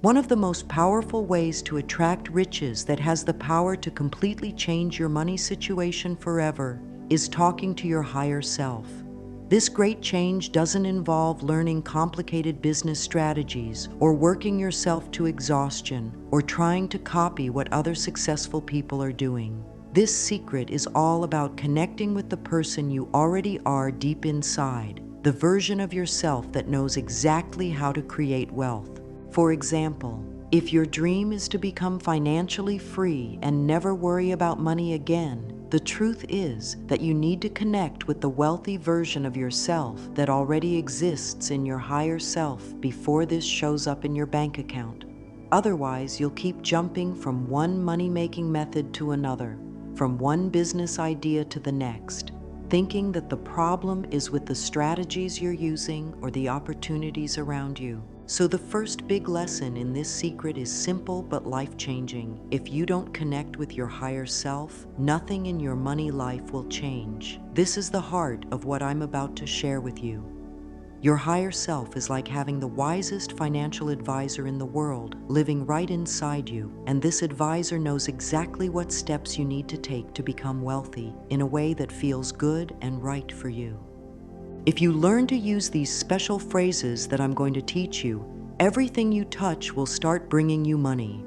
One of the most powerful ways to attract riches that has the power to completely change your money situation forever is talking to your higher self. This great change doesn't involve learning complicated business strategies or working yourself to exhaustion or trying to copy what other successful people are doing. This secret is all about connecting with the person you already are deep inside, the version of yourself that knows exactly how to create wealth. For example, if your dream is to become financially free and never worry about money again, the truth is that you need to connect with the wealthy version of yourself that already exists in your higher self before this shows up in your bank account. Otherwise, you'll keep jumping from one money-making method to another, from one business idea to the next, thinking that the problem is with the strategies you're using or the opportunities around you. So the first big lesson in this secret is simple but life-changing. If you don't connect with your higher self, nothing in your money life will change. This is the heart of what I'm about to share with you. Your higher self is like having the wisest financial advisor in the world living right inside you, and this advisor knows exactly what steps you need to take to become wealthy in a way that feels good and right for you. If you learn to use these special phrases that I'm going to teach you, everything you touch will start bringing you money.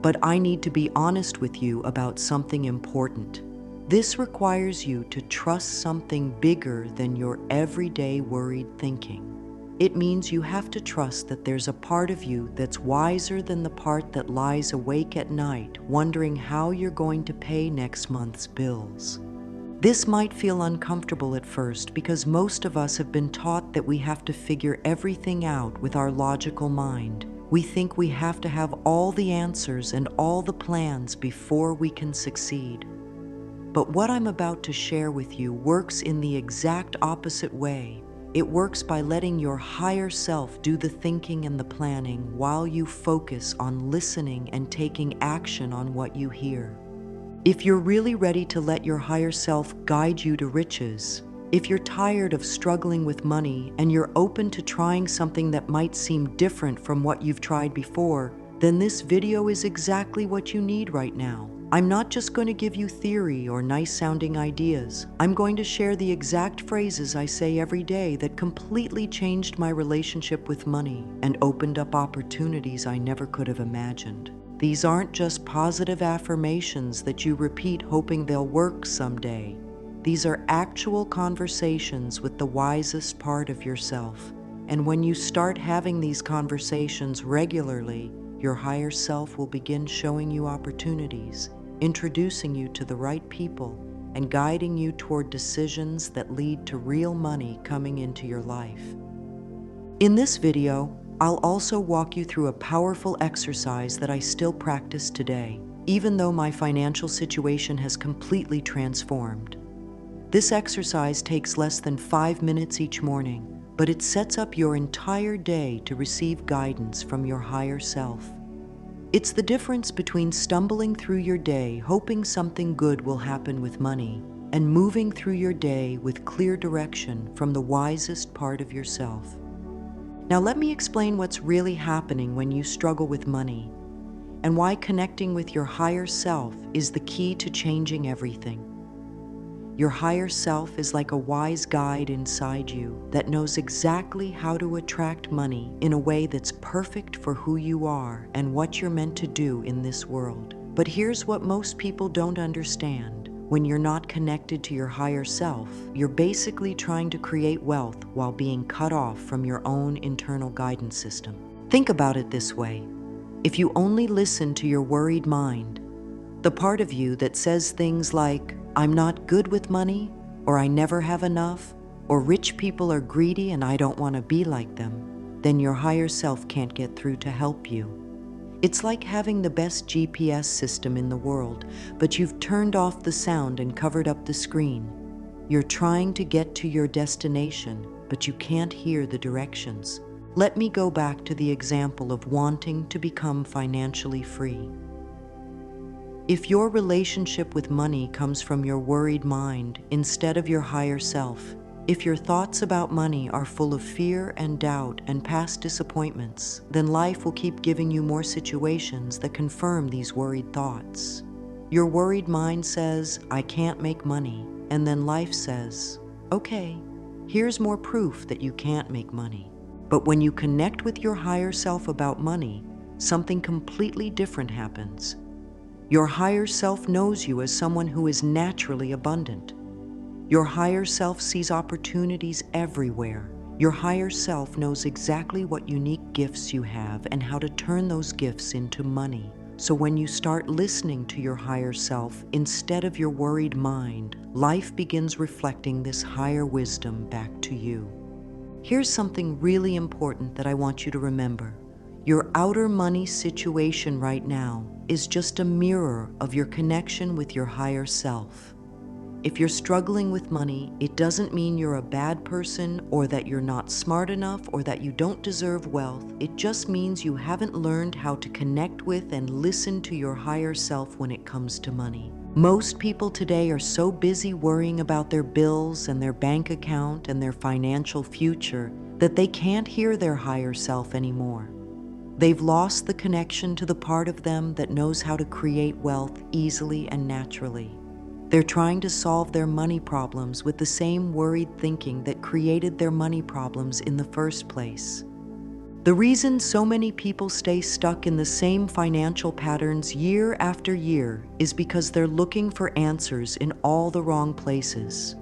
But I need to be honest with you about something important. This requires you to trust something bigger than your everyday worried thinking. It means you have to trust that there's a part of you that's wiser than the part that lies awake at night, wondering how you're going to pay next month's bills. This might feel uncomfortable at first because most of us have been taught that we have to figure everything out with our logical mind. We think we have to have all the answers and all the plans before we can succeed. But what I'm about to share with you works in the exact opposite way. It works by letting your higher self do the thinking and the planning while you focus on listening and taking action on what you hear. If you're really ready to let your higher self guide you to riches, if you're tired of struggling with money and you're open to trying something that might seem different from what you've tried before, then this video is exactly what you need right now. I'm not just going to give you theory or nice-sounding ideas. I'm going to share the exact phrases I say every day that completely changed my relationship with money and opened up opportunities I never could have imagined. These aren't just positive affirmations that you repeat hoping they'll work someday. These are actual conversations with the wisest part of yourself. And when you start having these conversations regularly, your higher self will begin showing you opportunities, introducing you to the right people, and guiding you toward decisions that lead to real money coming into your life. In this video, I'll also walk you through a powerful exercise that I still practice today, even though my financial situation has completely transformed. This exercise takes less than 5 minutes each morning, but it sets up your entire day to receive guidance from your higher self. It's the difference between stumbling through your day hoping something good will happen with money and moving through your day with clear direction from the wisest part of yourself. Now let me explain what's really happening when you struggle with money and why connecting with your higher self is the key to changing everything. Your higher self is like a wise guide inside you that knows exactly how to attract money in a way that's perfect for who you are and what you're meant to do in this world. But here's what most people don't understand. When you're not connected to your higher self, you're basically trying to create wealth while being cut off from your own internal guidance system. Think about it this way. If you only listen to your worried mind, the part of you that says things like, "I'm not good with money," or "I never have enough," or "rich people are greedy and I don't want to be like them," then your higher self can't get through to help you. It's like having the best GPS system in the world, but you've turned off the sound and covered up the screen. You're trying to get to your destination, but you can't hear the directions. Let me go back to the example of wanting to become financially free. If your relationship with money comes from your worried mind instead of your higher self, If your thoughts about money are full of fear and doubt and past disappointments, then life will keep giving you more situations that confirm these worried thoughts. Your worried mind says, "I can't make money," and then life says, "Okay, here's more proof that you can't make money." But when you connect with your higher self about money, something completely different happens. Your higher self knows you as someone who is naturally abundant. Your higher self sees opportunities everywhere. Your higher self knows exactly what unique gifts you have and how to turn those gifts into money. So when you start listening to your higher self instead of your worried mind, life begins reflecting this higher wisdom back to you. Here's something really important that I want you to remember. Your outer money situation right now is just a mirror of your connection with your higher self. If you're struggling with money, it doesn't mean you're a bad person or that you're not smart enough or that you don't deserve wealth. It just means you haven't learned how to connect with and listen to your higher self when it comes to money. Most people today are so busy worrying about their bills and their bank account and their financial future that they can't hear their higher self anymore. They've lost the connection to the part of them that knows how to create wealth easily and naturally. They're trying to solve their money problems with the same worried thinking that created their money problems in the first place. The reason so many people stay stuck in the same financial patterns year after year is because they're looking for answers in all the wrong places.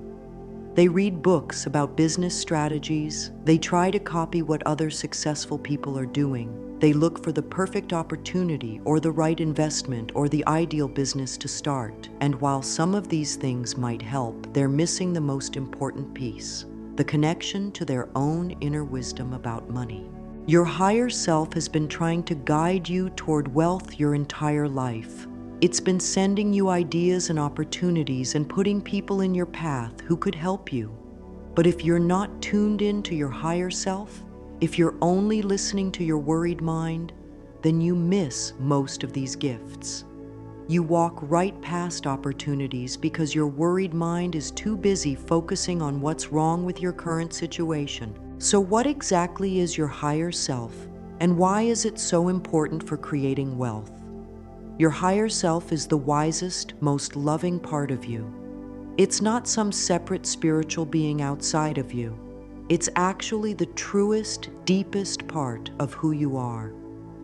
They read books about business strategies. They try to copy what other successful people are doing. They look for the perfect opportunity or the right investment or the ideal business to start. And while some of these things might help, they're missing the most important piece, the connection to their own inner wisdom about money. Your higher self has been trying to guide you toward wealth your entire life. It's been sending you ideas and opportunities and putting people in your path who could help you. But if you're not tuned in to your higher self, if you're only listening to your worried mind, then you miss most of these gifts. You walk right past opportunities because your worried mind is too busy focusing on what's wrong with your current situation. So what exactly is your higher self, and why is it so important for creating wealth? Your higher self is the wisest, most loving part of you. It's not some separate spiritual being outside of you. It's actually the truest, deepest part of who you are.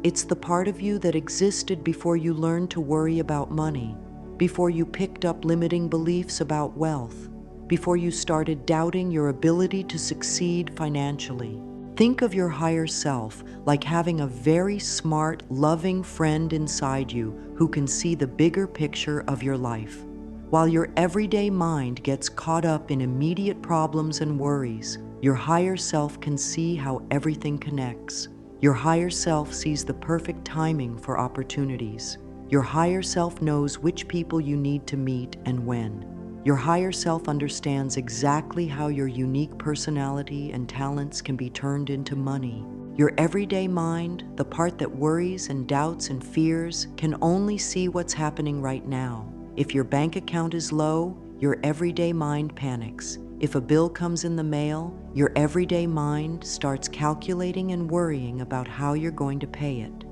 It's the part of you that existed before you learned to worry about money, before you picked up limiting beliefs about wealth, before you started doubting your ability to succeed financially. Think of your higher self like having a very smart, loving friend inside you who can see the bigger picture of your life. While your everyday mind gets caught up in immediate problems and worries, your higher self can see how everything connects. Your higher self sees the perfect timing for opportunities. Your higher self knows which people you need to meet and when. Your higher self understands exactly how your unique personality and talents can be turned into money. Your everyday mind, the part that worries and doubts and fears, can only see what's happening right now. If your bank account is low, your everyday mind panics. If a bill comes in the mail, your everyday mind starts calculating and worrying about how you're going to pay it.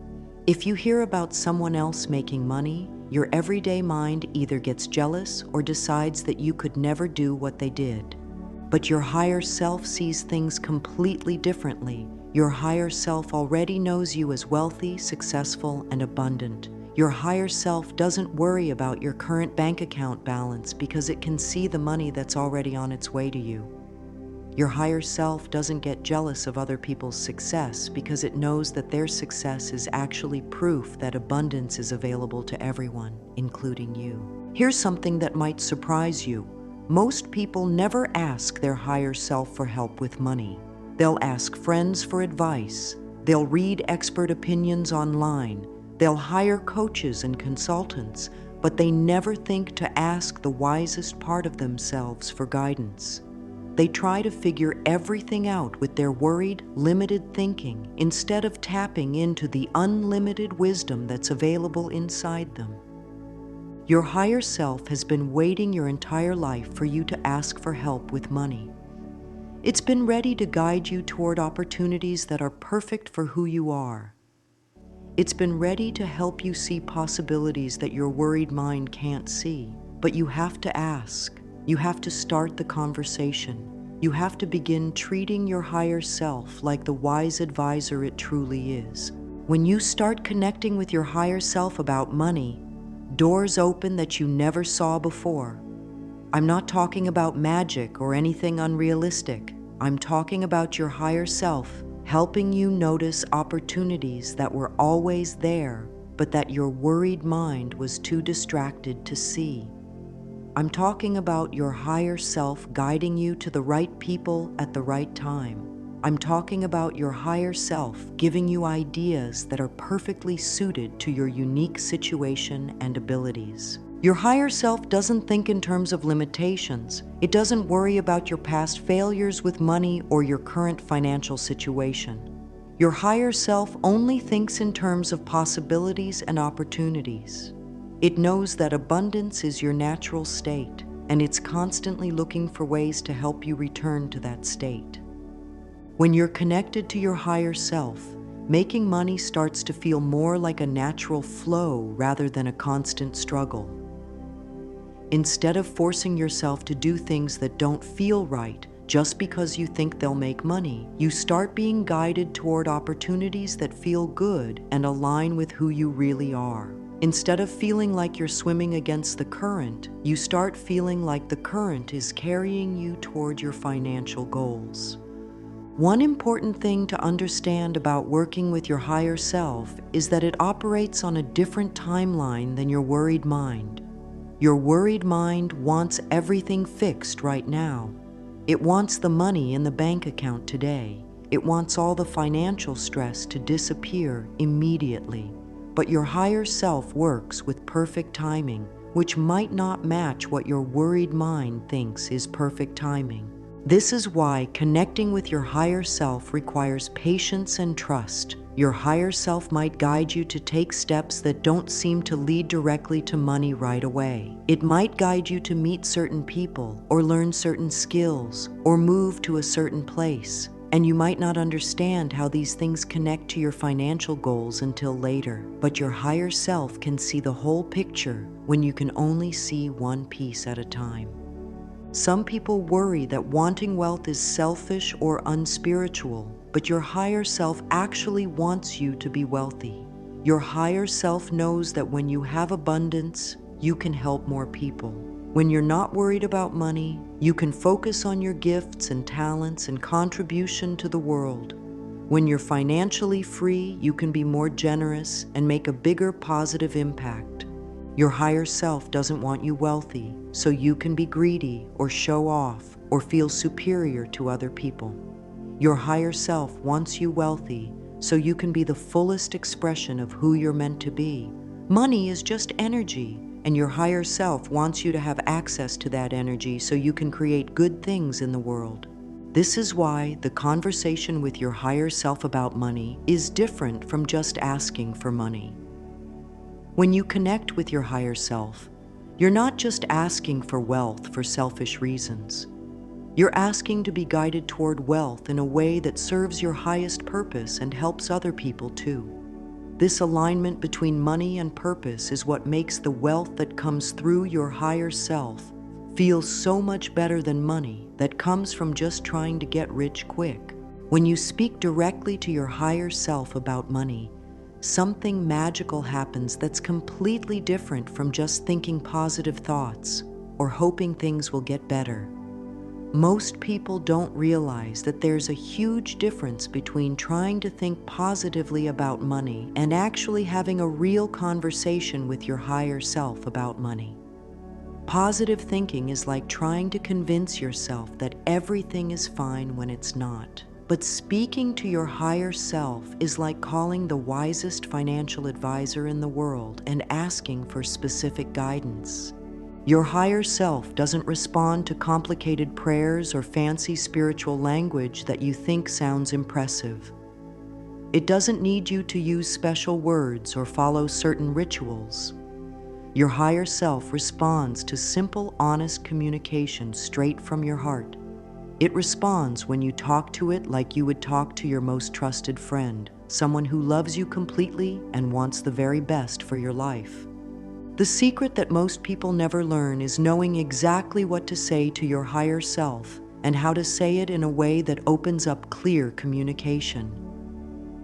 If you hear about someone else making money, your everyday mind either gets jealous or decides that you could never do what they did. But your higher self sees things completely differently. Your higher self already knows you as wealthy, successful, and abundant. Your higher self doesn't worry about your current bank account balance because it can see the money that's already on its way to you. Your higher self doesn't get jealous of other people's success because it knows that their success is actually proof that abundance is available to everyone, including you. Here's something that might surprise you. Most people never ask their higher self for help with money. They'll ask friends for advice. They'll read expert opinions online. They'll hire coaches and consultants, but they never think to ask the wisest part of themselves for guidance. They try to figure everything out with their worried, limited thinking instead of tapping into the unlimited wisdom that's available inside them. Your higher self has been waiting your entire life for you to ask for help with money. It's been ready to guide you toward opportunities that are perfect for who you are. It's been ready to help you see possibilities that your worried mind can't see. But you have to ask. You have to start the conversation. You have to begin treating your higher self like the wise advisor it truly is. When you start connecting with your higher self about money, doors open that you never saw before. I'm not talking about magic or anything unrealistic. I'm talking about your higher self helping you notice opportunities that were always there, but that your worried mind was too distracted to see. I'm talking about your higher self guiding you to the right people at the right time. I'm talking about your higher self giving you ideas that are perfectly suited to your unique situation and abilities. Your higher self doesn't think in terms of limitations. It doesn't worry about your past failures with money or your current financial situation. Your higher self only thinks in terms of possibilities and opportunities. It knows that abundance is your natural state, and it's constantly looking for ways to help you return to that state. When you're connected to your higher self, making money starts to feel more like a natural flow rather than a constant struggle. Instead of forcing yourself to do things that don't feel right just because you think they'll make money, you start being guided toward opportunities that feel good and align with who you really are. Instead of feeling like you're swimming against the current, you start feeling like the current is carrying you toward your financial goals. One important thing to understand about working with your higher self is that it operates on a different timeline than your worried mind. Your worried mind wants everything fixed right now. It wants the money in the bank account today. It wants all the financial stress to disappear immediately. But your higher self works with perfect timing, which might not match what your worried mind thinks is perfect timing. This is why connecting with your higher self requires patience and trust. Your higher self might guide you to take steps that don't seem to lead directly to money right away. It might guide you to meet certain people, or learn certain skills, or move to a certain place. And you might not understand how these things connect to your financial goals until later. But your higher self can see the whole picture when you can only see one piece at a time. Some people worry that wanting wealth is selfish or unspiritual, but your higher self actually wants you to be wealthy. Your higher self knows that when you have abundance, you can help more people. When you're not worried about money, you can focus on your gifts and talents and contribution to the world. When you're financially free, you can be more generous and make a bigger positive impact. Your higher self doesn't want you wealthy, so you can be greedy or show off or feel superior to other people. Your higher self wants you wealthy, so you can be the fullest expression of who you're meant to be. Money is just energy, and your higher self wants you to have access to that energy so you can create good things in the world. This is why the conversation with your higher self about money is different from just asking for money. When you connect with your higher self, you're not just asking for wealth for selfish reasons. You're asking to be guided toward wealth in a way that serves your highest purpose and helps other people too. This alignment between money and purpose is what makes the wealth that comes through your higher self feel so much better than money that comes from just trying to get rich quick. When you speak directly to your higher self about money, something magical happens that's completely different from just thinking positive thoughts or hoping things will get better. Most people don't realize that there's a huge difference between trying to think positively about money and actually having a real conversation with your higher self about money. Positive thinking is like trying to convince yourself that everything is fine when it's not. But speaking to your higher self is like calling the wisest financial advisor in the world and asking for specific guidance. Your higher self doesn't respond to complicated prayers or fancy spiritual language that you think sounds impressive. It doesn't need you to use special words or follow certain rituals. Your higher self responds to simple, honest communication straight from your heart. It responds when you talk to it like you would talk to your most trusted friend, someone who loves you completely and wants the very best for your life. The secret that most people never learn is knowing exactly what to say to your higher self and how to say it in a way that opens up clear communication.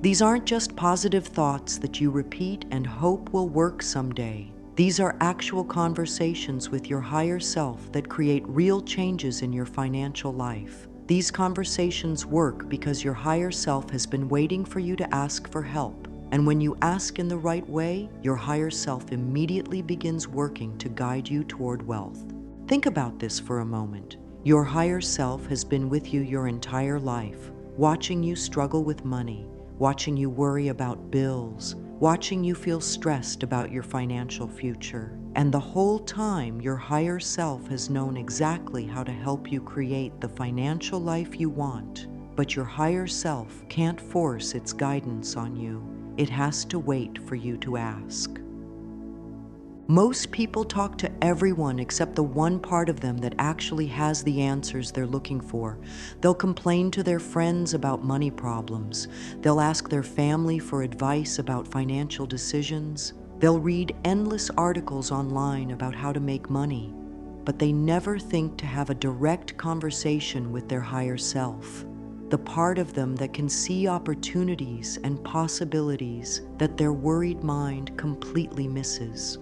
These aren't just positive thoughts that you repeat and hope will work someday. These are actual conversations with your higher self that create real changes in your financial life. These conversations work because your higher self has been waiting for you to ask for help. And when you ask in the right way, your higher self immediately begins working to guide you toward wealth. Think about this for a moment. Your higher self has been with you your entire life, watching you struggle with money, watching you worry about bills, watching you feel stressed about your financial future. And the whole time, your higher self has known exactly how to help you create the financial life you want. But your higher self can't force its guidance on you. It has to wait for you to ask. Most people talk to everyone except the one part of them that actually has the answers they're looking for. They'll complain to their friends about money problems. They'll ask their family for advice about financial decisions. They'll read endless articles online about how to make money. But they never think to have a direct conversation with their higher self, the part of them that can see opportunities and possibilities that their worried mind completely misses.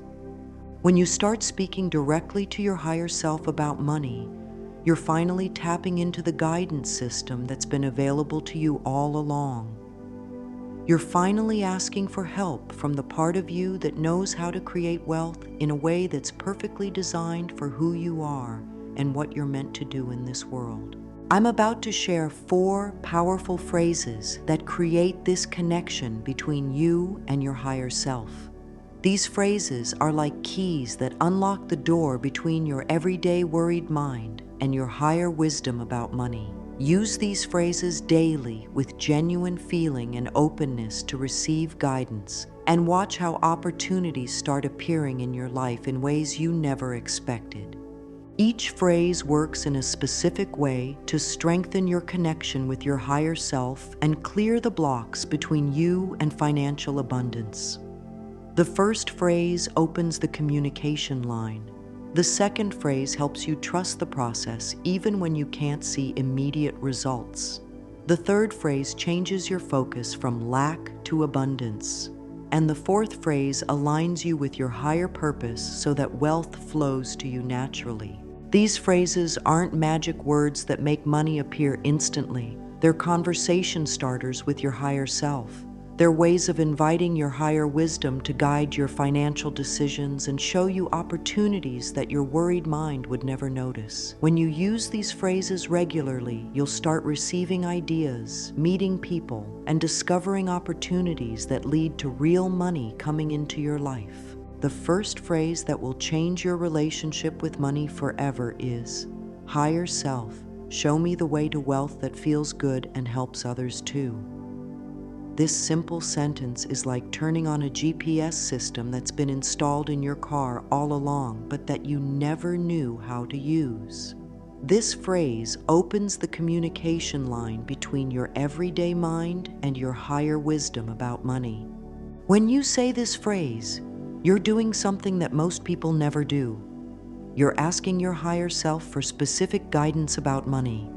When you start speaking directly to your higher self about money, you're finally tapping into the guidance system that's been available to you all along. You're finally asking for help from the part of you that knows how to create wealth in a way that's perfectly designed for who you are and what you're meant to do in this world. I'm about to share 4 powerful phrases that create this connection between you and your higher self. These phrases are like keys that unlock the door between your everyday worried mind and your higher wisdom about money. Use these phrases daily with genuine feeling and openness to receive guidance, and watch how opportunities start appearing in your life in ways you never expected. Each phrase works in a specific way to strengthen your connection with your higher self and clear the blocks between you and financial abundance. The first phrase opens the communication line. The second phrase helps you trust the process even when you can't see immediate results. The third phrase changes your focus from lack to abundance. And the fourth phrase aligns you with your higher purpose so that wealth flows to you naturally. These phrases aren't magic words that make money appear instantly. They're conversation starters with your higher self. They're ways of inviting your higher wisdom to guide your financial decisions and show you opportunities that your worried mind would never notice. When you use these phrases regularly, you'll start receiving ideas, meeting people, and discovering opportunities that lead to real money coming into your life. The first phrase that will change your relationship with money forever is, "Higher self, show me the way to wealth that feels good and helps others too." This simple sentence is like turning on a GPS system that's been installed in your car all along, but that you never knew how to use. This phrase opens the communication line between your everyday mind and your higher wisdom about money. When you say this phrase, you're doing something that most people never do. You're asking your higher self for specific guidance about money.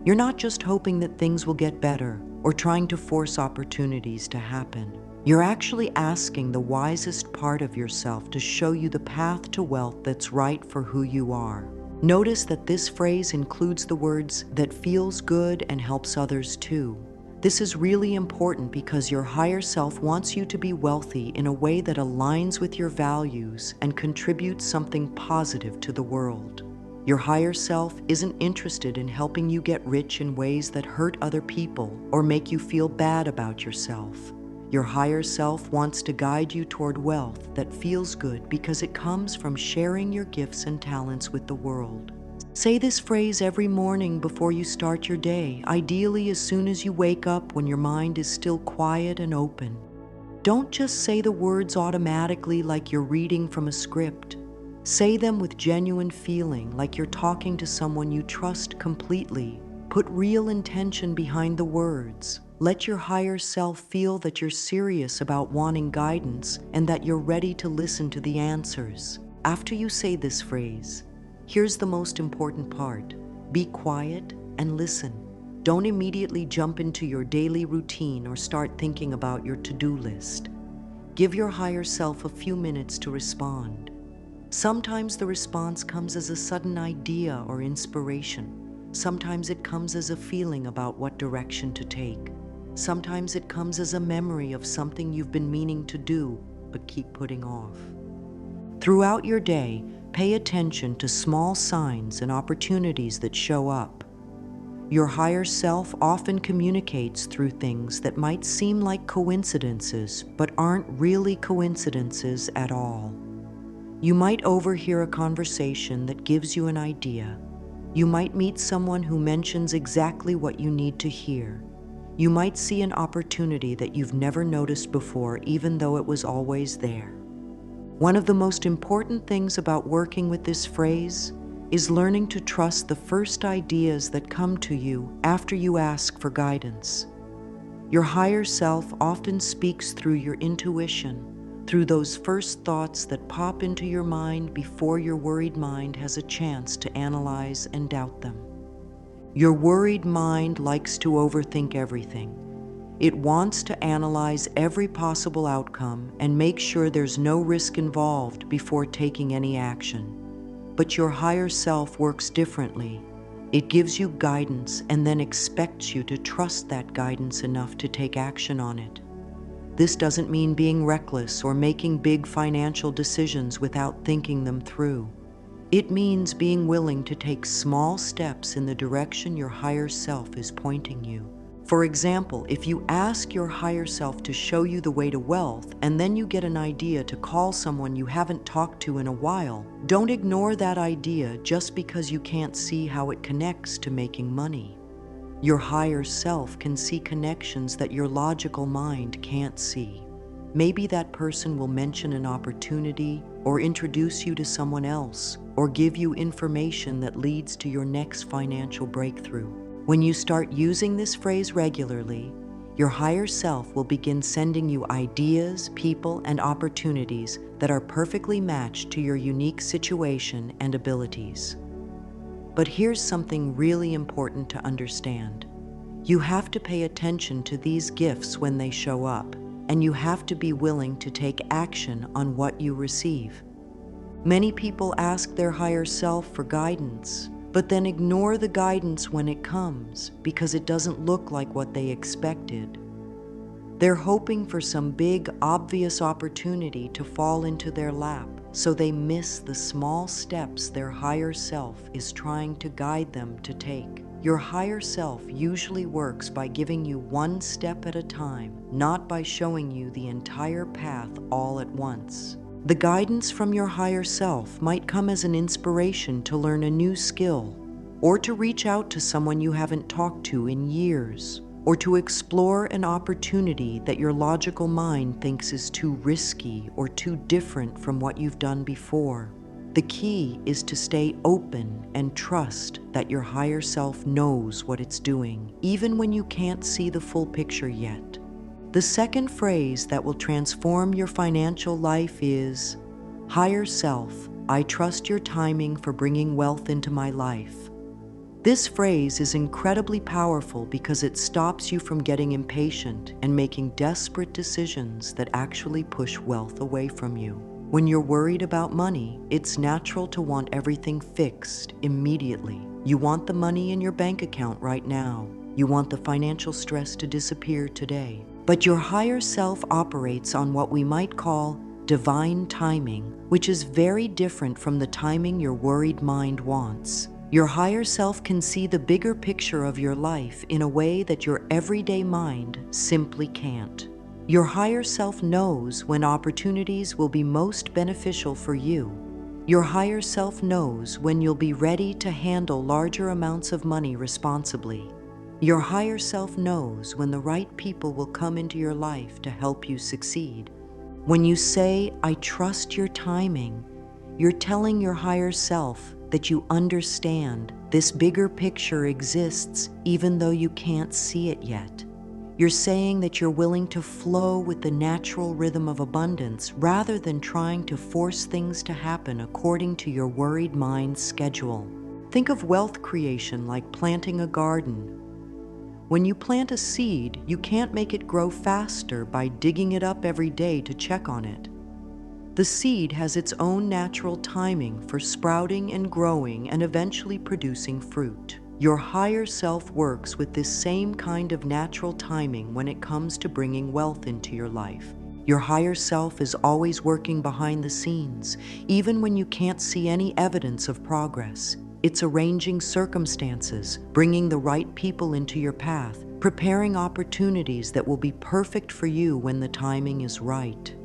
You're not just hoping that things will get better or trying to force opportunities to happen. You're actually asking the wisest part of yourself to show you the path to wealth that's right for who you are. Notice that this phrase includes the words "that feels good and helps others too." This is really important because your higher self wants you to be wealthy in a way that aligns with your values and contributes something positive to the world. Your higher self isn't interested in helping you get rich in ways that hurt other people or make you feel bad about yourself. Your higher self wants to guide you toward wealth that feels good because it comes from sharing your gifts and talents with the world. Say this phrase every morning before you start your day, ideally as soon as you wake up when your mind is still quiet and open. Don't just say the words automatically like you're reading from a script. Say them with genuine feeling, like you're talking to someone you trust completely, Put real intention behind the words. Let your higher self feel that you're serious about wanting guidance and that you're ready to listen to the answers. After you say this phrase, here's the most important part. Be quiet and listen. Don't immediately jump into your daily routine or start thinking about your to-do list. Give your higher self a few minutes to respond. Sometimes the response comes as a sudden idea or inspiration. Sometimes it comes as a feeling about what direction to take. Sometimes it comes as a memory of something you've been meaning to do but keep putting off. Throughout your day, pay attention to small signs and opportunities that show up. Your higher self often communicates through things that might seem like coincidences but aren't really coincidences at all. You might overhear a conversation that gives you an idea. You might meet someone who mentions exactly what you need to hear. You might see an opportunity that you've never noticed before, even though it was always there. One of the most important things about working with this phrase is learning to trust the first ideas that come to you after you ask for guidance. Your higher self often speaks through your intuition, through those first thoughts that pop into your mind before your worried mind has a chance to analyze and doubt them. Your worried mind likes to overthink everything. It wants to analyze every possible outcome and make sure there's no risk involved before taking any action. But your higher self works differently. It gives you guidance and then expects you to trust that guidance enough to take action on it. This doesn't mean being reckless or making big financial decisions without thinking them through. It means being willing to take small steps in the direction your higher self is pointing you. For example, if you ask your higher self to show you the way to wealth and then you get an idea to call someone you haven't talked to in a while, don't ignore that idea just because you can't see how it connects to making money. Your higher self can see connections that your logical mind can't see. Maybe that person will mention an opportunity or introduce you to someone else or give you information that leads to your next financial breakthrough. When you start using this phrase regularly, your higher self will begin sending you ideas, people, and opportunities that are perfectly matched to your unique situation and abilities. But here's something really important to understand. You have to pay attention to these gifts when they show up, and you have to be willing to take action on what you receive. Many people ask their higher self for guidance, but then ignore the guidance when it comes because it doesn't look like what they expected. They're hoping for some big, obvious opportunity to fall into their lap, so they miss the small steps their higher self is trying to guide them to take. Your higher self usually works by giving you one step at a time, not by showing you the entire path all at once. The guidance from your higher self might come as an inspiration to learn a new skill, or to reach out to someone you haven't talked to in years, or to explore an opportunity that your logical mind thinks is too risky or too different from what you've done before. The key is to stay open and trust that your higher self knows what it's doing, even when you can't see the full picture yet. The second phrase that will transform your financial life is, "Higher self, I trust your timing for bringing wealth into my life." This phrase is incredibly powerful because it stops you from getting impatient and making desperate decisions that actually push wealth away from you. When you're worried about money, it's natural to want everything fixed immediately. You want the money in your bank account right now. You want the financial stress to disappear today. But your higher self operates on what we might call divine timing, which is very different from the timing your worried mind wants. Your higher self can see the bigger picture of your life in a way that your everyday mind simply can't. Your higher self knows when opportunities will be most beneficial for you. Your higher self knows when you'll be ready to handle larger amounts of money responsibly. Your higher self knows when the right people will come into your life to help you succeed. When you say, "I trust your timing," you're telling your higher self that you understand This bigger picture exists even though you can't see it yet. You're saying that you're willing to flow with the natural rhythm of abundance rather than trying to force things to happen according to your worried mind's schedule. Think of wealth creation like planting a garden. When you plant a seed, you can't make it grow faster by digging it up every day to check on it. The seed has its own natural timing for sprouting and growing and eventually producing fruit. Your higher self works with this same kind of natural timing when it comes to bringing wealth into your life. Your higher self is always working behind the scenes, even when you can't see any evidence of progress. It's arranging circumstances, bringing the right people into your path, preparing opportunities that will be perfect for you when the timing is right.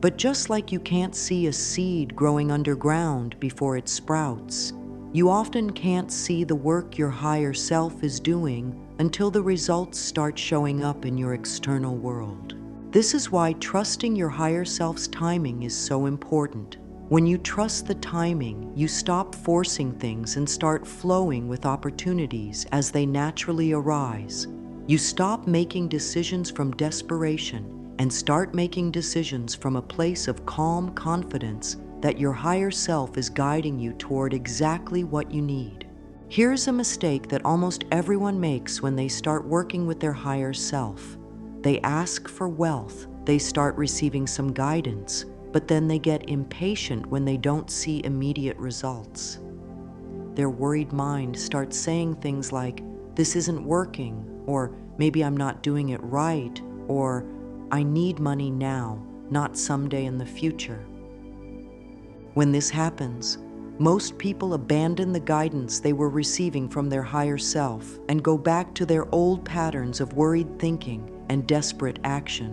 But just like you can't see a seed growing underground before it sprouts, you often can't see the work your higher self is doing until the results start showing up in your external world. This is why trusting your higher self's timing is so important. When you trust the timing, you stop forcing things and start flowing with opportunities as they naturally arise. You stop making decisions from desperation and start making decisions from a place of calm confidence that your higher self is guiding you toward exactly what you need. Here's a mistake that almost everyone makes when they start working with their higher self. They ask for wealth, they start receiving some guidance, but then they get impatient when they don't see immediate results. Their worried mind starts saying things like, "This isn't working," or "Maybe I'm not doing it right," or "I need money now, not someday in the future." When this happens, most people abandon the guidance they were receiving from their higher self and go back to their old patterns of worried thinking and desperate action.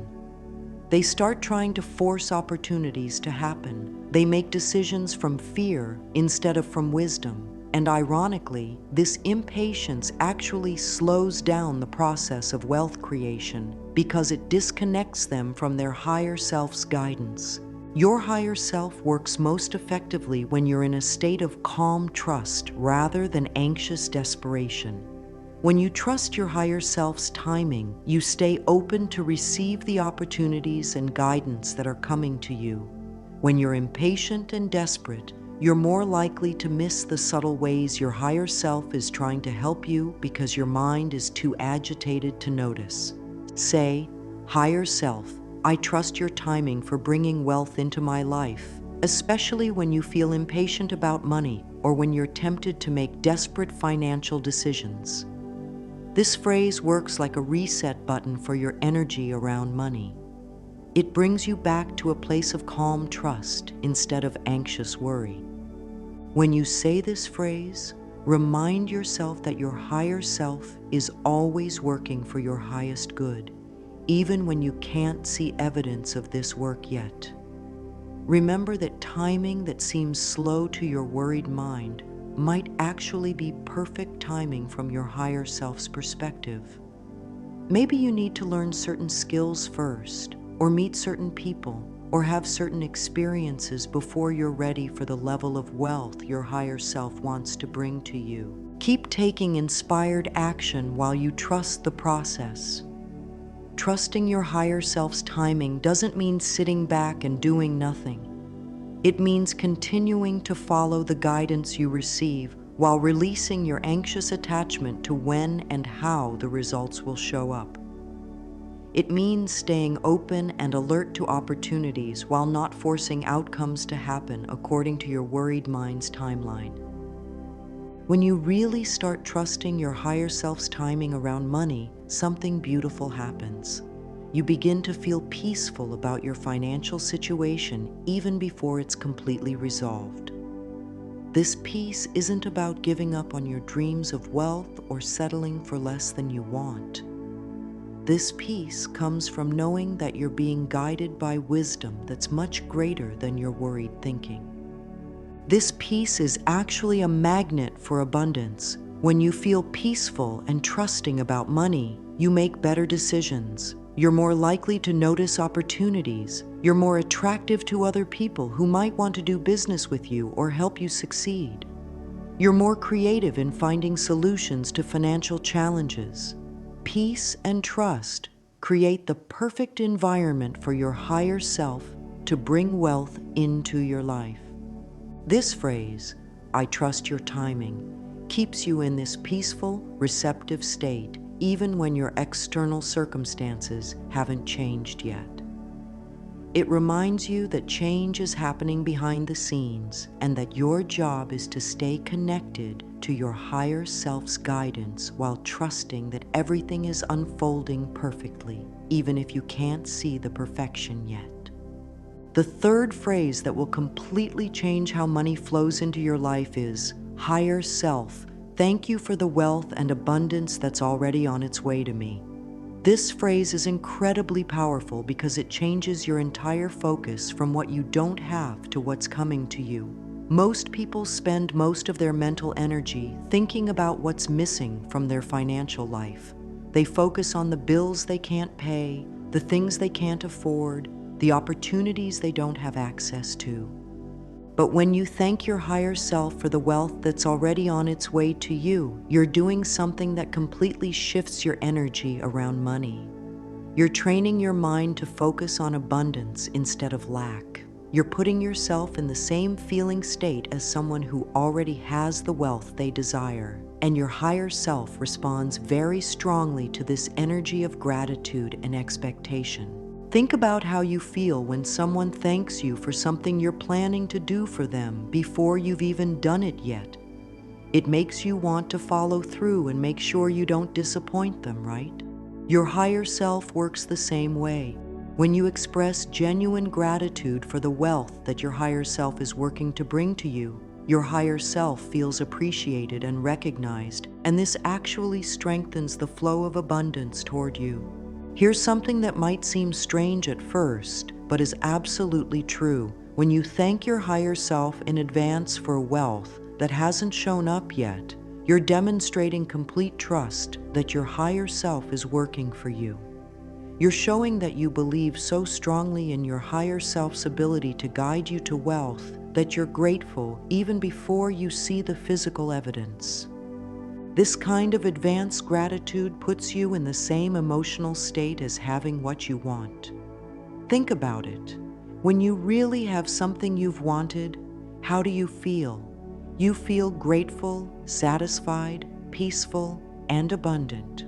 They start trying to force opportunities to happen. They make decisions from fear instead of from wisdom. And ironically, this impatience actually slows down the process of wealth creation because it disconnects them from their higher self's guidance. Your higher self works most effectively when you're in a state of calm trust rather than anxious desperation. When you trust your higher self's timing, you stay open to receive the opportunities and guidance that are coming to you. When you're impatient and desperate, you're more likely to miss the subtle ways your higher self is trying to help you because your mind is too agitated to notice. Say, "Higher self, I trust your timing for bringing wealth into my life," especially when you feel impatient about money or when you're tempted to make desperate financial decisions. This phrase works like a reset button for your energy around money. It brings you back to a place of calm trust instead of anxious worry. When you say this phrase, remind yourself that your higher self is always working for your highest good, even when you can't see evidence of this work yet. Remember that timing that seems slow to your worried mind might actually be perfect timing from your higher self's perspective. Maybe you need to learn certain skills first, or meet certain people, or have certain experiences before you're ready for the level of wealth your higher self wants to bring to you. Keep taking inspired action while you trust the process. Trusting your higher self's timing doesn't mean sitting back and doing nothing. It means continuing to follow the guidance you receive while releasing your anxious attachment to when and how the results will show up. It means staying open and alert to opportunities while not forcing outcomes to happen according to your worried mind's timeline. When you really start trusting your higher self's timing around money, something beautiful happens. You begin to feel peaceful about your financial situation even before it's completely resolved. This peace isn't about giving up on your dreams of wealth or settling for less than you want. This peace comes from knowing that you're being guided by wisdom that's much greater than your worried thinking. This peace is actually a magnet for abundance. When you feel peaceful and trusting about money, you make better decisions. You're more likely to notice opportunities. You're more attractive to other people who might want to do business with you or help you succeed. You're more creative in finding solutions to financial challenges. Peace and trust create the perfect environment for your higher self to bring wealth into your life. This phrase, "I trust your timing," keeps you in this peaceful, receptive state, even when your external circumstances haven't changed yet. It reminds you that change is happening behind the scenes and that your job is to stay connected to your higher self's guidance while trusting that everything is unfolding perfectly, even if you can't see the perfection yet. The third phrase that will completely change how money flows into your life is, "Higher self, thank you for the wealth and abundance that's already on its way to me." This phrase is incredibly powerful because it changes your entire focus from what you don't have to what's coming to you. Most people spend most of their mental energy thinking about what's missing from their financial life. They focus on the bills they can't pay, the things they can't afford, the opportunities they don't have access to. But when you thank your higher self for the wealth that's already on its way to you, you're doing something that completely shifts your energy around money. You're training your mind to focus on abundance instead of lack. You're putting yourself in the same feeling state as someone who already has the wealth they desire, and your higher self responds very strongly to this energy of gratitude and expectation. Think about how you feel when someone thanks you for something you're planning to do for them before you've even done it yet. It makes you want to follow through and make sure you don't disappoint them, right? Your higher self works the same way. When you express genuine gratitude for the wealth that your higher self is working to bring to you, your higher self feels appreciated and recognized, and this actually strengthens the flow of abundance toward you. Here's something that might seem strange at first, but is absolutely true. When you thank your higher self in advance for wealth that hasn't shown up yet, you're demonstrating complete trust that your higher self is working for you. You're showing that you believe so strongly in your higher self's ability to guide you to wealth that you're grateful even before you see the physical evidence. This kind of advanced gratitude puts you in the same emotional state as having what you want. Think about it. When you really have something you've wanted, how do you feel? You feel grateful, satisfied, peaceful, and abundant.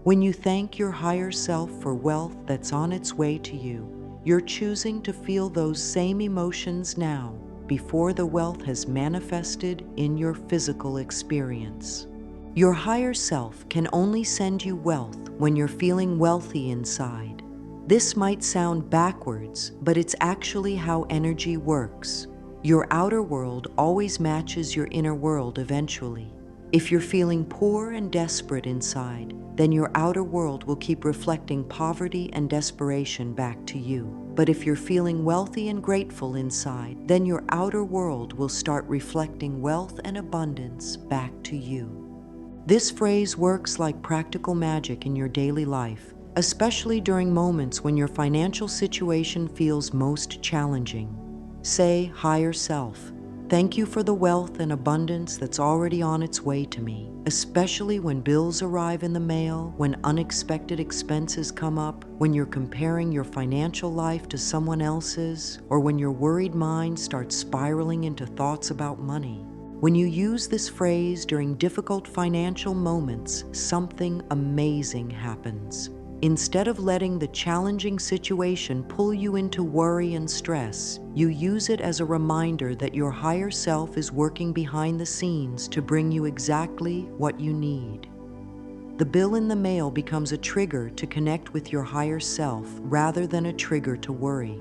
When you thank your higher self for wealth that's on its way to you, you're choosing to feel those same emotions now before the wealth has manifested in your physical experience. Your higher self can only send you wealth when you're feeling wealthy inside. This might sound backwards, but it's actually how energy works. Your outer world always matches your inner world eventually. If you're feeling poor and desperate inside, then your outer world will keep reflecting poverty and desperation back to you. But if you're feeling wealthy and grateful inside, then your outer world will start reflecting wealth and abundance back to you. This phrase works like practical magic in your daily life, especially during moments when your financial situation feels most challenging. Say, "Higher self, thank you for the wealth and abundance that's already on its way to me," especially when bills arrive in the mail, when unexpected expenses come up, when you're comparing your financial life to someone else's, or when your worried mind starts spiraling into thoughts about money. When you use this phrase during difficult financial moments, something amazing happens. Instead of letting the challenging situation pull you into worry and stress, you use it as a reminder that your higher self is working behind the scenes to bring you exactly what you need. The bill in the mail becomes a trigger to connect with your higher self rather than a trigger to worry.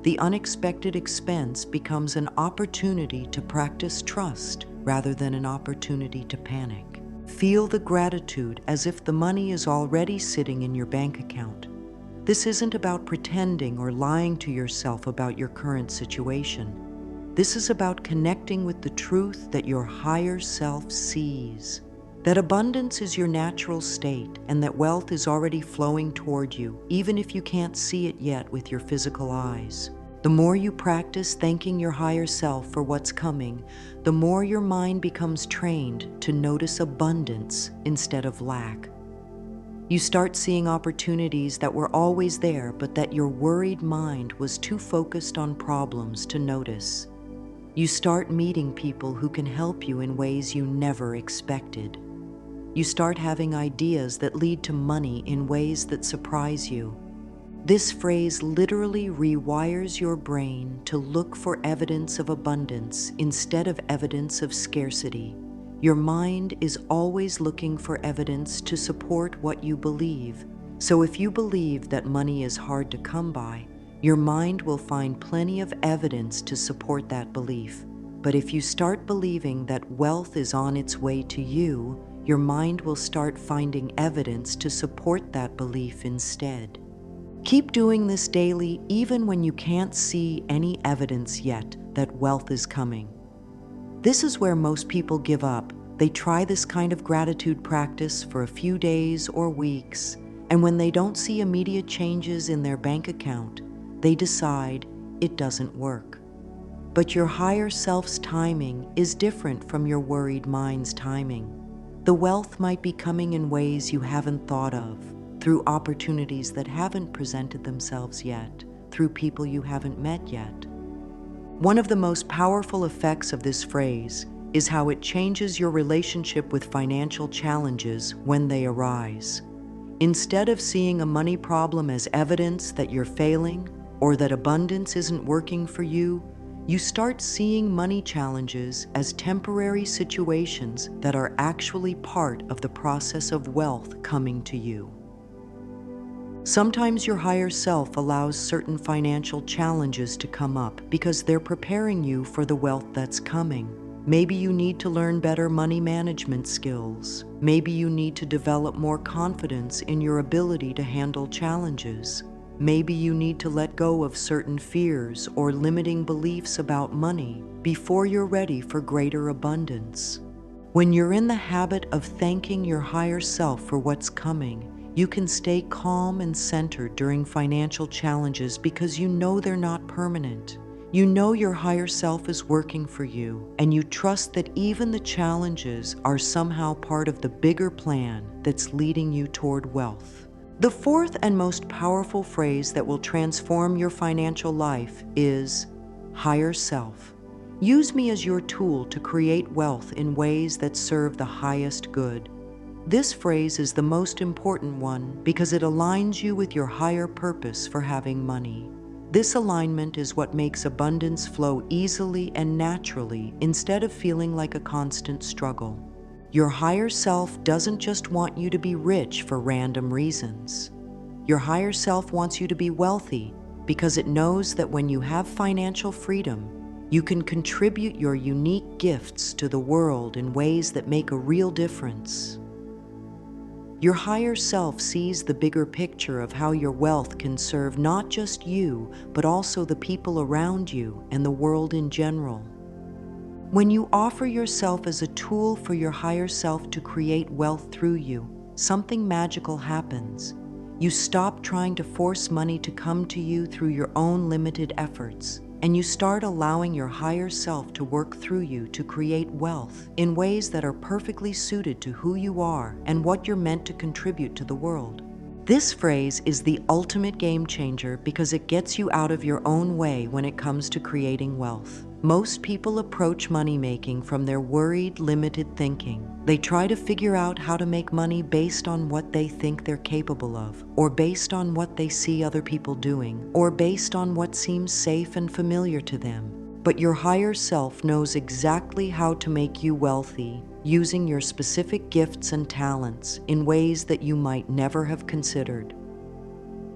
The unexpected expense becomes an opportunity to practice trust rather than an opportunity to panic. Feel the gratitude as if the money is already sitting in your bank account. This isn't about pretending or lying to yourself about your current situation. This is about connecting with the truth that your higher self sees. That abundance is your natural state and that wealth is already flowing toward you, even if you can't see it yet with your physical eyes. The more you practice thanking your higher self for what's coming, the more your mind becomes trained to notice abundance instead of lack. You start seeing opportunities that were always there, but that your worried mind was too focused on problems to notice. You start meeting people who can help you in ways you never expected. You start having ideas that lead to money in ways that surprise you. This phrase literally rewires your brain to look for evidence of abundance instead of evidence of scarcity. Your mind is always looking for evidence to support what you believe. So if you believe that money is hard to come by, your mind will find plenty of evidence to support that belief. But if you start believing that wealth is on its way to you, your mind will start finding evidence to support that belief instead. Keep doing this daily, even when you can't see any evidence yet that wealth is coming. This is where most people give up. They try this kind of gratitude practice for a few days or weeks, and when they don't see immediate changes in their bank account, they decide it doesn't work. But your higher self's timing is different from your worried mind's timing. The wealth might be coming in ways you haven't thought of, through opportunities that haven't presented themselves yet, through people you haven't met yet. One of the most powerful effects of this phrase is how it changes your relationship with financial challenges when they arise. Instead of seeing a money problem as evidence that you're failing or that abundance isn't working for you, you start seeing money challenges as temporary situations that are actually part of the process of wealth coming to you. Sometimes your higher self allows certain financial challenges to come up because they're preparing you for the wealth that's coming. Maybe you need to learn better money management skills. Maybe you need to develop more confidence in your ability to handle challenges. Maybe you need to let go of certain fears or limiting beliefs about money before you're ready for greater abundance. When you're in the habit of thanking your higher self for what's coming, you can stay calm and centered during financial challenges because you know they're not permanent. You know your higher self is working for you, and you trust that even the challenges are somehow part of the bigger plan that's leading you toward wealth. The fourth and most powerful phrase that will transform your financial life is higher self. Use me as your tool to create wealth in ways that serve the highest good. This phrase is the most important one because it aligns you with your higher purpose for having money. This alignment is what makes abundance flow easily and naturally instead of feeling like a constant struggle. Your higher self doesn't just want you to be rich for random reasons. Your higher self wants you to be wealthy because it knows that when you have financial freedom, you can contribute your unique gifts to the world in ways that make a real difference. Your higher self sees the bigger picture of how your wealth can serve not just you, but also the people around you and the world in general. When you offer yourself as a tool for your higher self to create wealth through you, something magical happens. You stop trying to force money to come to you through your own limited efforts, and you start allowing your higher self to work through you to create wealth in ways that are perfectly suited to who you are and what you're meant to contribute to the world. This phrase is the ultimate game changer because it gets you out of your own way when it comes to creating wealth. Most people approach money making from their worried, limited thinking. They try to figure out how to make money based on what they think they're capable of, or based on what they see other people doing, or based on what seems safe and familiar to them. But your higher self knows exactly how to make you wealthy, using your specific gifts and talents in ways that you might never have considered.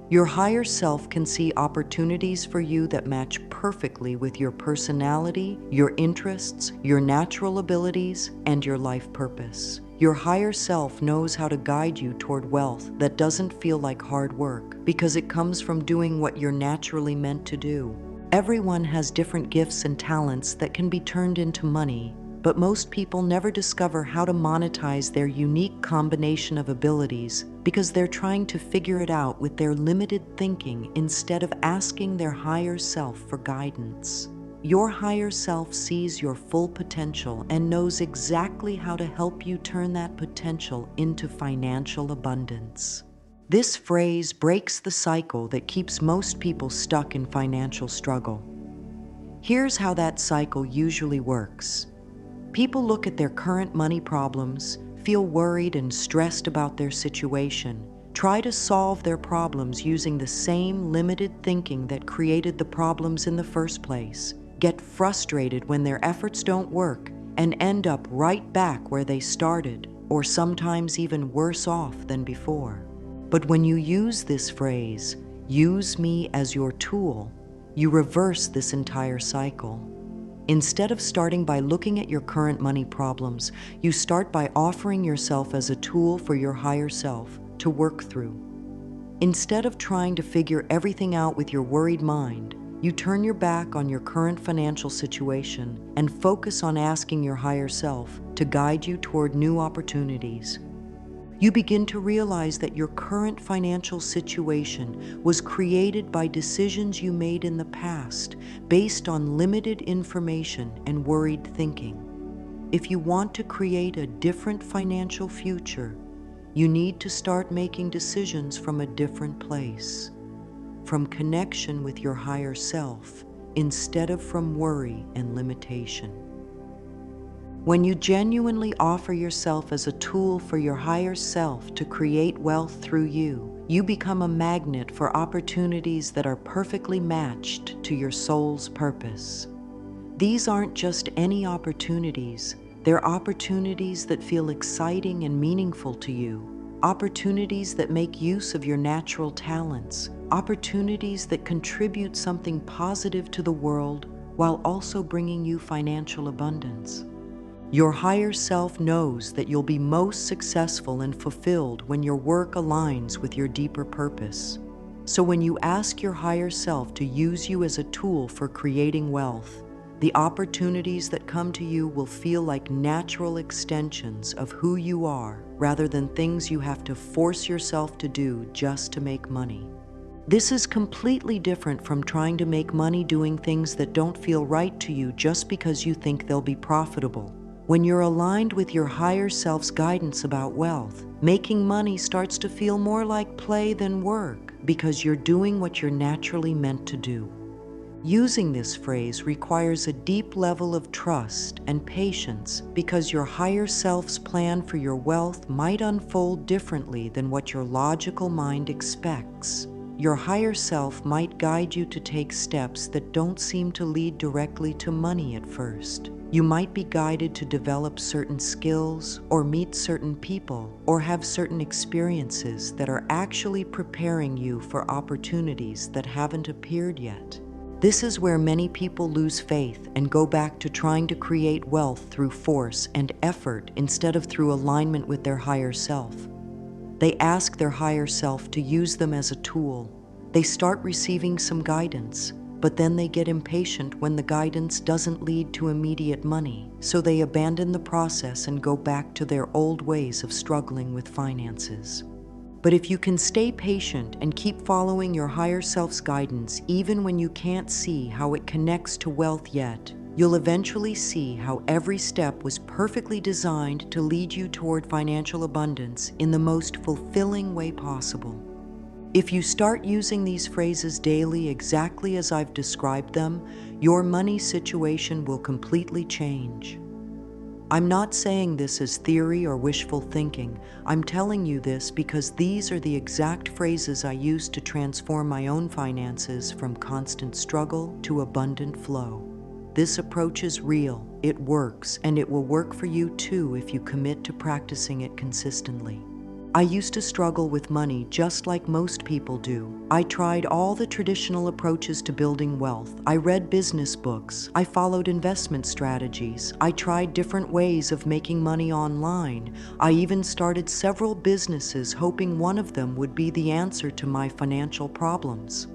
Your higher self can see opportunities for you that match perfectly with your personality, your interests, your natural abilities, and your life purpose. Your higher self knows how to guide you toward wealth that doesn't feel like hard work because it comes from doing what you're naturally meant to do. Everyone has different gifts and talents that can be turned into money, but most people never discover how to monetize their unique combination of abilities because they're trying to figure it out with their limited thinking instead of asking their higher self for guidance. Your higher self sees your full potential and knows exactly how to help you turn that potential into financial abundance. This phrase breaks the cycle that keeps most people stuck in financial struggle. Here's how that cycle usually works. People look at their current money problems, feel worried and stressed about their situation, try to solve their problems using the same limited thinking that created the problems in the first place, get frustrated when their efforts don't work, and end up right back where they started, or sometimes even worse off than before. But when you use this phrase, "use me as your tool," you reverse this entire cycle. Instead of starting by looking at your current money problems, you start by offering yourself as a tool for your higher self to work through. Instead of trying to figure everything out with your worried mind, you turn your back on your current financial situation and focus on asking your higher self to guide you toward new opportunities. You begin to realize that your current financial situation was created by decisions you made in the past based on limited information and worried thinking. If you want to create a different financial future, you need to start making decisions from a different place, from connection with your higher self instead of from worry and limitation. When you genuinely offer yourself as a tool for your higher self to create wealth through you, you become a magnet for opportunities that are perfectly matched to your soul's purpose. These aren't just any opportunities, they're opportunities that feel exciting and meaningful to you, opportunities that make use of your natural talents, opportunities that contribute something positive to the world while also bringing you financial abundance. Your higher self knows that you'll be most successful and fulfilled when your work aligns with your deeper purpose. So when you ask your higher self to use you as a tool for creating wealth, the opportunities that come to you will feel like natural extensions of who you are rather than things you have to force yourself to do just to make money. This is completely different from trying to make money doing things that don't feel right to you just because you think they'll be profitable. When you're aligned with your higher self's guidance about wealth, making money starts to feel more like play than work because you're doing what you're naturally meant to do. Using this phrase requires a deep level of trust and patience because your higher self's plan for your wealth might unfold differently than what your logical mind expects. Your higher self might guide you to take steps that don't seem to lead directly to money at first. You might be guided to develop certain skills, or meet certain people, or have certain experiences that are actually preparing you for opportunities that haven't appeared yet. This is where many people lose faith and go back to trying to create wealth through force and effort instead of through alignment with their higher self. They ask their higher self to use them as a tool. They start receiving some guidance, but then they get impatient when the guidance doesn't lead to immediate money, so they abandon the process and go back to their old ways of struggling with finances. But if you can stay patient and keep following your higher self's guidance even when you can't see how it connects to wealth yet, you'll eventually see how every step was perfectly designed to lead you toward financial abundance in the most fulfilling way possible. If you start using these phrases daily exactly as I've described them, your money situation will completely change. I'm not saying this as theory or wishful thinking. I'm telling you this because these are the exact phrases I used to transform my own finances from constant struggle to abundant flow. This approach is real, it works, and it will work for you too if you commit to practicing it consistently. I used to struggle with money just like most people do. I tried all the traditional approaches to building wealth. I read business books. I followed investment strategies. I tried different ways of making money online. I even started several businesses hoping one of them would be the answer to my financial problems.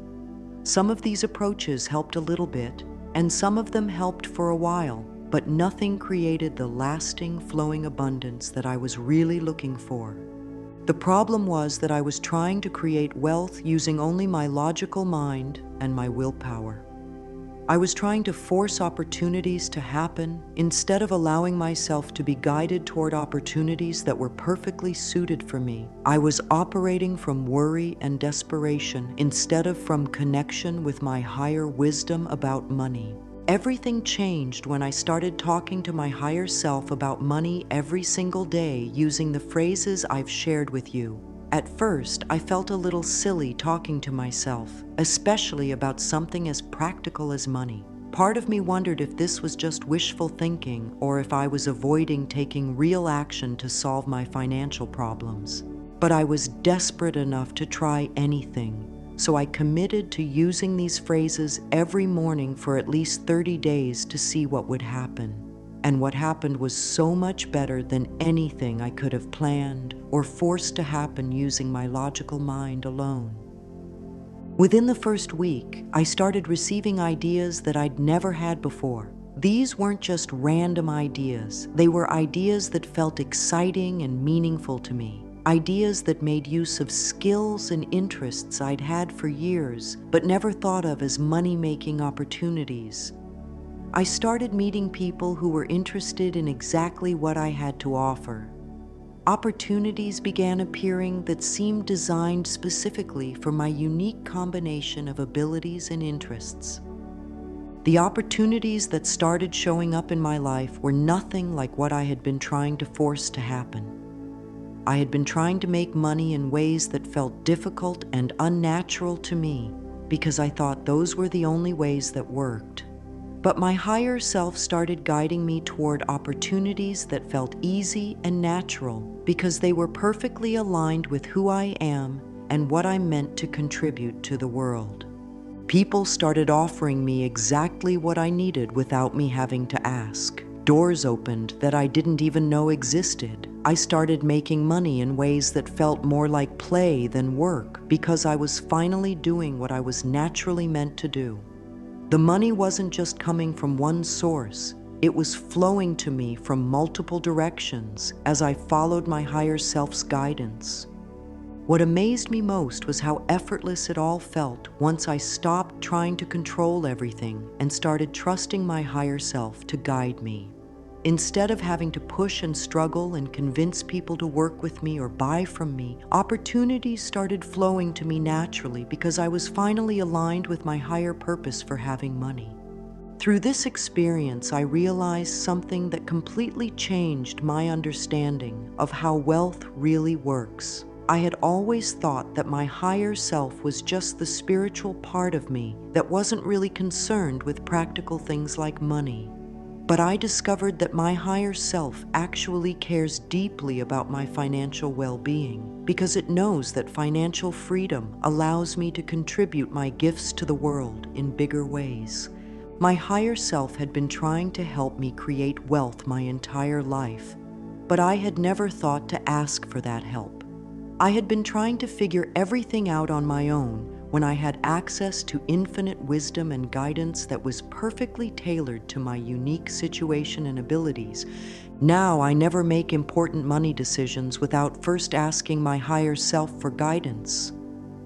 Some of these approaches helped a little bit, and some of them helped for a while, but nothing created the lasting, flowing abundance that I was really looking for. The problem was that I was trying to create wealth using only my logical mind and my willpower. I was trying to force opportunities to happen instead of allowing myself to be guided toward opportunities that were perfectly suited for me. I was operating from worry and desperation instead of from connection with my higher wisdom about money. Everything changed when I started talking to my higher self about money every single day using the phrases I've shared with you. At first, I felt a little silly talking to myself, especially about something as practical as money. Part of me wondered if this was just wishful thinking or if I was avoiding taking real action to solve my financial problems. But I was desperate enough to try anything, so I committed to using these phrases every morning for at least 30 days to see what would happen. And what happened was so much better than anything I could have planned or forced to happen using my logical mind alone. Within the first week, I started receiving ideas that I'd never had before. These weren't just random ideas. They were ideas that felt exciting and meaningful to me. Ideas that made use of skills and interests I'd had for years, but never thought of as money-making opportunities. I started meeting people who were interested in exactly what I had to offer. Opportunities began appearing that seemed designed specifically for my unique combination of abilities and interests. The opportunities that started showing up in my life were nothing like what I had been trying to force to happen. I had been trying to make money in ways that felt difficult and unnatural to me because I thought those were the only ways that worked. But my higher self started guiding me toward opportunities that felt easy and natural because they were perfectly aligned with who I am and what I meant to contribute to the world. People started offering me exactly what I needed without me having to ask. Doors opened that I didn't even know existed. I started making money in ways that felt more like play than work because I was finally doing what I was naturally meant to do. The money wasn't just coming from one source, it was flowing to me from multiple directions as I followed my higher self's guidance. What amazed me most was how effortless it all felt once I stopped trying to control everything and started trusting my higher self to guide me. Instead of having to push and struggle and convince people to work with me or buy from me, opportunities started flowing to me naturally because I was finally aligned with my higher purpose for having money. Through this experience, I realized something that completely changed my understanding of how wealth really works. I had always thought that my higher self was just the spiritual part of me that wasn't really concerned with practical things like money. But I discovered that my higher self actually cares deeply about my financial well-being because it knows that financial freedom allows me to contribute my gifts to the world in bigger ways. My higher self had been trying to help me create wealth my entire life, but I had never thought to ask for that help. I had been trying to figure everything out on my own when I had access to infinite wisdom and guidance that was perfectly tailored to my unique situation and abilities. Now I never make important money decisions without first asking my higher self for guidance.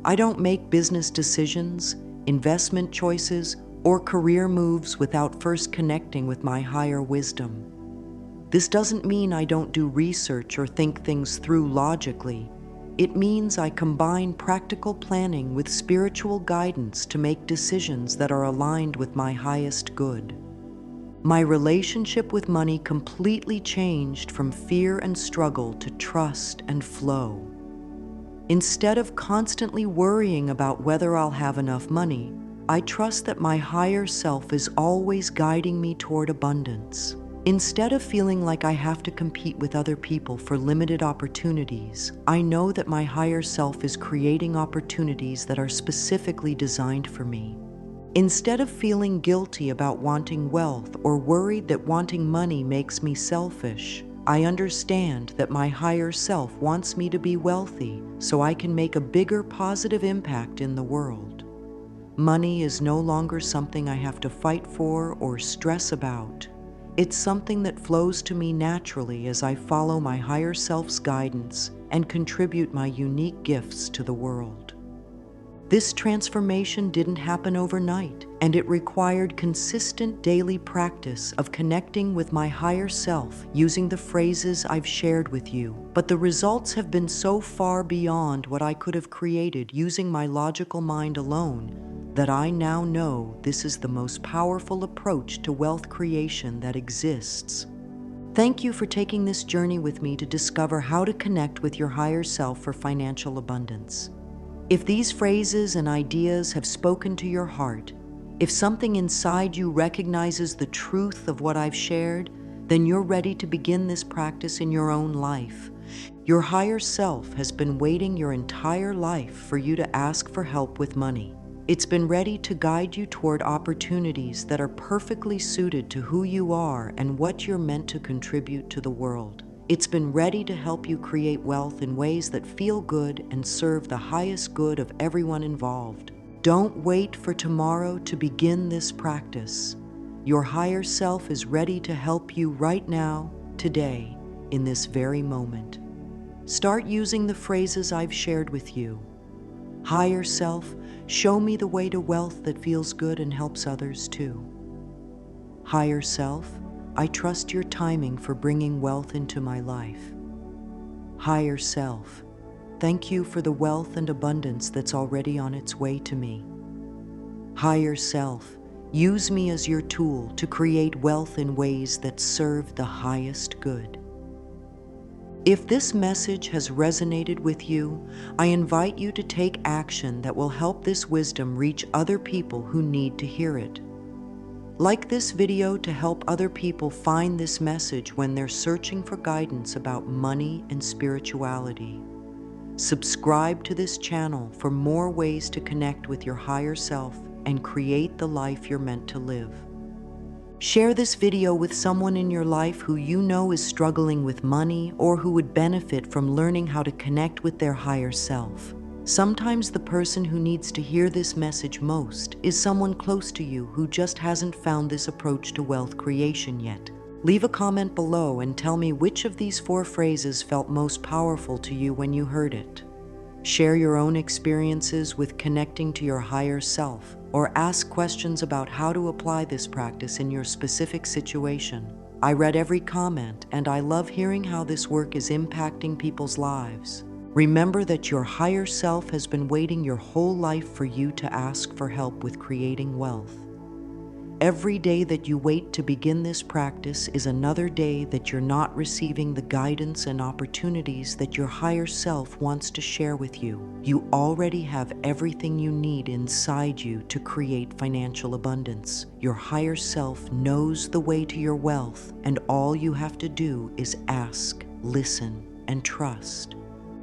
I don't make business decisions, investment choices, or career moves without first connecting with my higher wisdom. This doesn't mean I don't do research or think things through logically. It means I combine practical planning with spiritual guidance to make decisions that are aligned with my highest good. My relationship with money completely changed from fear and struggle to trust and flow. Instead of constantly worrying about whether I'll have enough money, I trust that my higher self is always guiding me toward abundance. Instead of feeling like I have to compete with other people for limited opportunities, I know that my higher self is creating opportunities that are specifically designed for me. Instead of feeling guilty about wanting wealth or worried that wanting money makes me selfish, I understand that my higher self wants me to be wealthy so I can make a bigger positive impact in the world. Money is no longer something I have to fight for or stress about. It's something that flows to me naturally as I follow my higher self's guidance and contribute my unique gifts to the world. This transformation didn't happen overnight, and it required consistent daily practice of connecting with my higher self using the phrases I've shared with you. But the results have been so far beyond what I could have created using my logical mind alone that I now know this is the most powerful approach to wealth creation that exists. Thank you for taking this journey with me to discover how to connect with your higher self for financial abundance. If these phrases and ideas have spoken to your heart, if something inside you recognizes the truth of what I've shared, then you're ready to begin this practice in your own life. Your higher self has been waiting your entire life for you to ask for help with money. It's been ready to guide you toward opportunities that are perfectly suited to who you are and what you're meant to contribute to the world. It's been ready to help you create wealth in ways that feel good and serve the highest good of everyone involved. Don't wait for tomorrow to begin this practice. Your higher self is ready to help you right now, today, in this very moment. Start using the phrases I've shared with you. Higher self, show me the way to wealth that feels good and helps others too. Higher self, I trust your timing for bringing wealth into my life. Higher self, thank you for the wealth and abundance that's already on its way to me. Higher self, use me as your tool to create wealth in ways that serve the highest good. If this message has resonated with you, I invite you to take action that will help this wisdom reach other people who need to hear it. Like this video to help other people find this message when they're searching for guidance about money and spirituality. Subscribe to this channel for more ways to connect with your higher self and create the life you're meant to live. Share this video with someone in your life who you know is struggling with money or who would benefit from learning how to connect with their higher self. Sometimes the person who needs to hear this message most is someone close to you who just hasn't found this approach to wealth creation yet. Leave a comment below and tell me which of these 4 phrases felt most powerful to you when you heard it. Share your own experiences with connecting to your higher self, or ask questions about how to apply this practice in your specific situation. I read every comment, and I love hearing how this work is impacting people's lives. Remember that your higher self has been waiting your whole life for you to ask for help with creating wealth. Every day that you wait to begin this practice is another day that you're not receiving the guidance and opportunities that your higher self wants to share with you. You already have everything you need inside you to create financial abundance. Your higher self knows the way to your wealth, and all you have to do is ask, listen, and trust.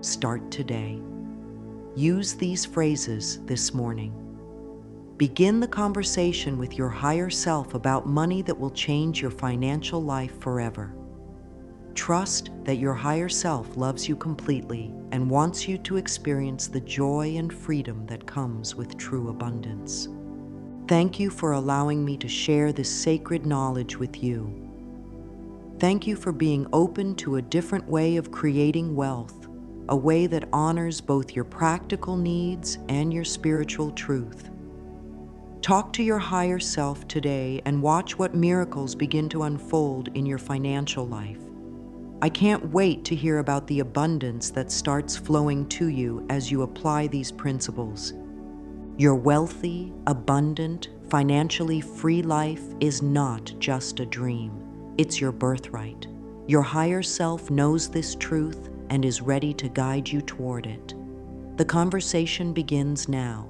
Start today. Use these phrases this morning. Begin the conversation with your higher self about money that will change your financial life forever. Trust that your higher self loves you completely and wants you to experience the joy and freedom that comes with true abundance. Thank you for allowing me to share this sacred knowledge with you. Thank you for being open to a different way of creating wealth, a way that honors both your practical needs and your spiritual truth. Talk to your higher self today and watch what miracles begin to unfold in your financial life. I can't wait to hear about the abundance that starts flowing to you as you apply these principles. Your wealthy, abundant, financially free life is not just a dream. It's your birthright. Your higher self knows this truth and is ready to guide you toward it. The conversation begins now.